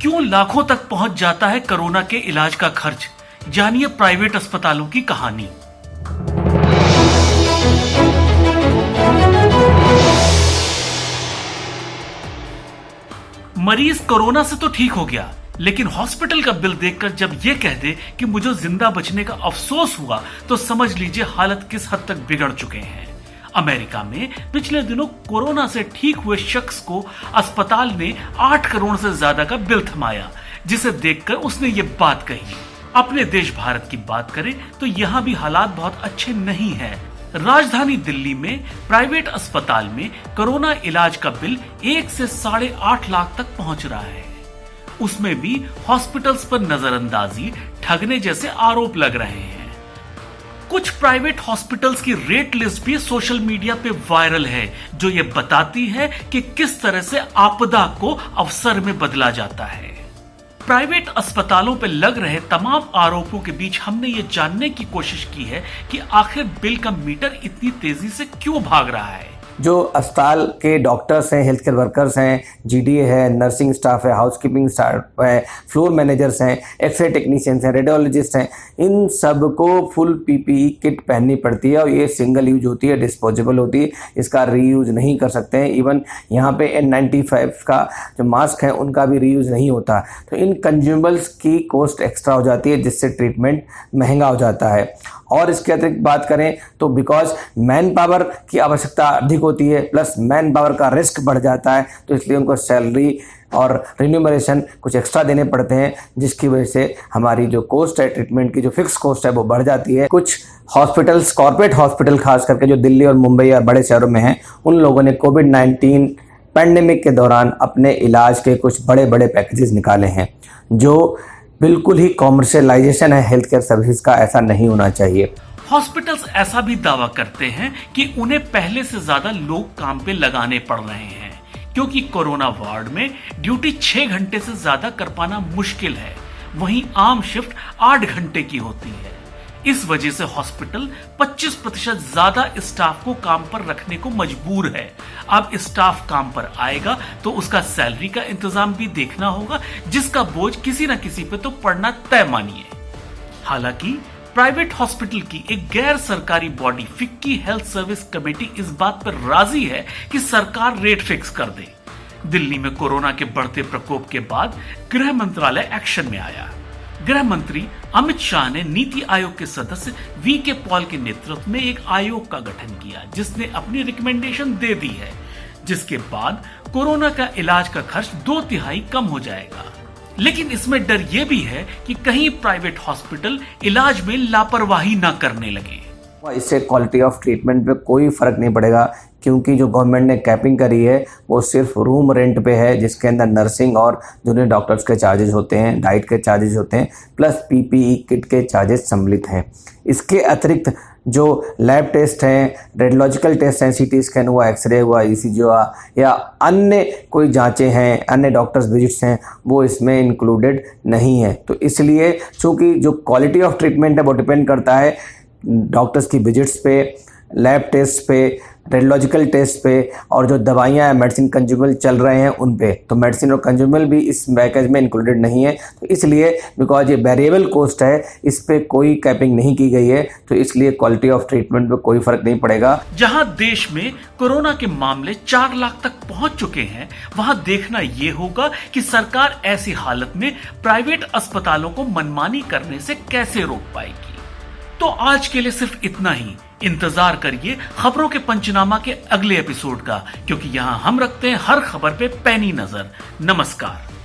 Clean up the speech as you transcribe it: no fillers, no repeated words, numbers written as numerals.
क्यों लाखों तक पहुंच जाता है कोरोना के इलाज का खर्च? जानिए प्राइवेट अस्पतालों की कहानी। मरीज कोरोना से तो ठीक हो गया, लेकिन हॉस्पिटल का बिल देखकर जब ये कह दे कि मुझे जिंदा बचने का अफसोस हुआ, तो समझ लीजिए हालत किस हद तक बिगड़ चुके हैं। अमेरिका में पिछले दिनों कोरोना से ठीक हुए शख्स को अस्पताल ने 8 करोड़ से ज्यादा का बिल थमाया, जिसे देखकर उसने ये बात कही। अपने देश भारत की बात करें तो यहाँ भी हालात बहुत अच्छे नहीं है। राजधानी दिल्ली में प्राइवेट अस्पताल में कोरोना इलाज का बिल 1 से 8.5 लाख तक पहुंच रहा है। उसमें भी हॉस्पिटल्स पर नजरअंदाजी, ठगने जैसे आरोप लग रहे हैं। कुछ प्राइवेट हॉस्पिटल्स की रेट लिस्ट भी सोशल मीडिया पे वायरल है, जो ये बताती है कि किस तरह से आपदा को अवसर में बदला जाता है। प्राइवेट अस्पतालों पे लग रहे तमाम आरोपों के बीच हमने ये जानने की कोशिश की है कि आखिर बिल का मीटर इतनी तेजी से क्यों भाग रहा है। जो अस्पताल के डॉक्टर्स हैं, हेल्थ केयर वर्कर्स हैं, जीडीए है, नर्सिंग स्टाफ है, हाउसकीपिंग स्टाफ है, फ्लोर मैनेजर्स हैं, एक्सरे टेक्नीशियंस हैं, रेडियोलॉजिस्ट हैं, इन सब को फुल पीपीई किट पहननी पड़ती है और ये सिंगल यूज होती है, डिस्पोजेबल होती है, इसका रीयूज नहीं कर सकते हैं। इवन यहाँ पे N95 का जो मास्क है उनका भी रीयूज नहीं होता। तो इन कंज्यूमेबल्स की कॉस्ट एक्स्ट्रा हो जाती है, जिससे ट्रीटमेंट महंगा हो जाता है। और इसके अतिरिक्त बात करें तो बिकॉज मैन पावर की आवश्यकता अधिक होती है, प्लस मैन पावर का रिस्क बढ़ जाता है, तो इसलिए उनको सैलरी और रिन्यूमरेशन कुछ एक्स्ट्रा देने पड़ते हैं, जिसकी वजह से हमारी जो कॉस्ट है ट्रीटमेंट की, जो फिक्स कॉस्ट है वो बढ़ जाती है। कुछ हॉस्पिटल्स, कॉर्पोरेट हॉस्पिटल खास करके जो दिल्ली और मुंबई और बड़े शहरों में हैं, उन लोगों ने कोविड-19 पैंडेमिक के दौरान अपने इलाज के कुछ बड़े बड़े पैकेजेस निकाले हैं, जो बिल्कुल ही कॉमर्शियलाइजेशन है हेल्थ केयर सर्विस का। ऐसा नहीं होना चाहिए। हॉस्पिटल्स ऐसा भी दावा करते हैं कि उन्हें पहले से ज्यादा लोग काम पे लगाने पड़ रहे हैं, क्योंकि कोरोना वार्ड में ड्यूटी 6 घंटे से ज्यादा कर पाना मुश्किल है। वहीं आम शिफ्ट 8 घंटे की होती है। इस वजह से हॉस्पिटल 25% ज्यादा स्टाफ को काम पर रखने को मजबूर है। अब स्टाफ काम पर आएगा तो उसका सैलरी का इंतजाम भी देखना होगा, जिसका बोझ किसी न किसी पे तो पड़ना तय मानिए। हालांकि प्राइवेट हॉस्पिटल की एक गैर सरकारी body FICCI health service committee इस बात पर राजी है कि सरकार रेट फिक्स कर दे। दिल्ली में कोरोना के बढ़ते प्रकोप के बाद गृह मंत्रालय एक्शन में आया। गृह मंत्री अमित शाह ने नीति आयोग के सदस्य वी.के. पॉल के नेतृत्व में एक आयोग का गठन किया, जिसने अपनी रिकमेंडेशन दे दी है, जिसके बाद कोरोना का इलाज का खर्च 2/3 कम हो जाएगा। लेकिन इसमें डर यह भी है कि कहीं प्राइवेट हॉस्पिटल इलाज में लापरवाही न करने लगे। इससे क्वालिटी ऑफ ट्रीटमेंट पे कोई फर्क नहीं पड़ेगा, क्योंकि जो गवर्नमेंट ने कैपिंग करी है वो सिर्फ रूम रेंट पे है, जिसके अंदर नर्सिंग और जूनियर डॉक्टर्स के चार्जेस होते हैं, डाइट के चार्जेस होते हैं, प्लस पीपीई किट के चार्जेस सम्मिलित हैं। इसके अतिरिक्त जो लैब टेस्ट हैं, रेडियोलॉजिकल टेस्ट हैं, सीटी स्कैन हुआ, एक्सरे हुआ, ईसीजी हुआ, या अन्य कोई जांचें हैं, अन्य डॉक्टर्स विजिट्स हैं, वो इसमें इंक्लूडेड नहीं है। तो इसलिए चूँकि जो क्वालिटी ऑफ ट्रीटमेंट है वो डिपेंड करता है डॉक्टर्स की विजिट्स पे, लैब टेस्ट पे, रेडियोलॉजिकल टेस्ट पे, और जो दवाइयाँ मेडिसिन कंज्यूमेबल चल रहे हैं उन पे। तो मेडिसिन और कंज्यूमेबल भी इस पैकेज में इंक्लूडेड नहीं है। तो इसलिए बिकॉज ये वेरिएबल कॉस्ट है, इस पे कोई कैपिंग नहीं की गई है, तो इसलिए क्वालिटी ऑफ ट्रीटमेंट पे कोई फर्क नहीं पड़ेगा। जहां देश में कोरोना के मामले 4 लाख तक पहुंच चुके हैं, वहां देखना ये होगा कि सरकार ऐसी हालत में प्राइवेट अस्पतालों को मनमानी करने से कैसे रोक पाएगी। तो आज के लिए सिर्फ इतना ही। इंतजार करिए खबरों के पंचनामा के अगले एपिसोड का, क्योंकि यहां हम रखते हैं हर खबर पे पैनी नजर। नमस्कार।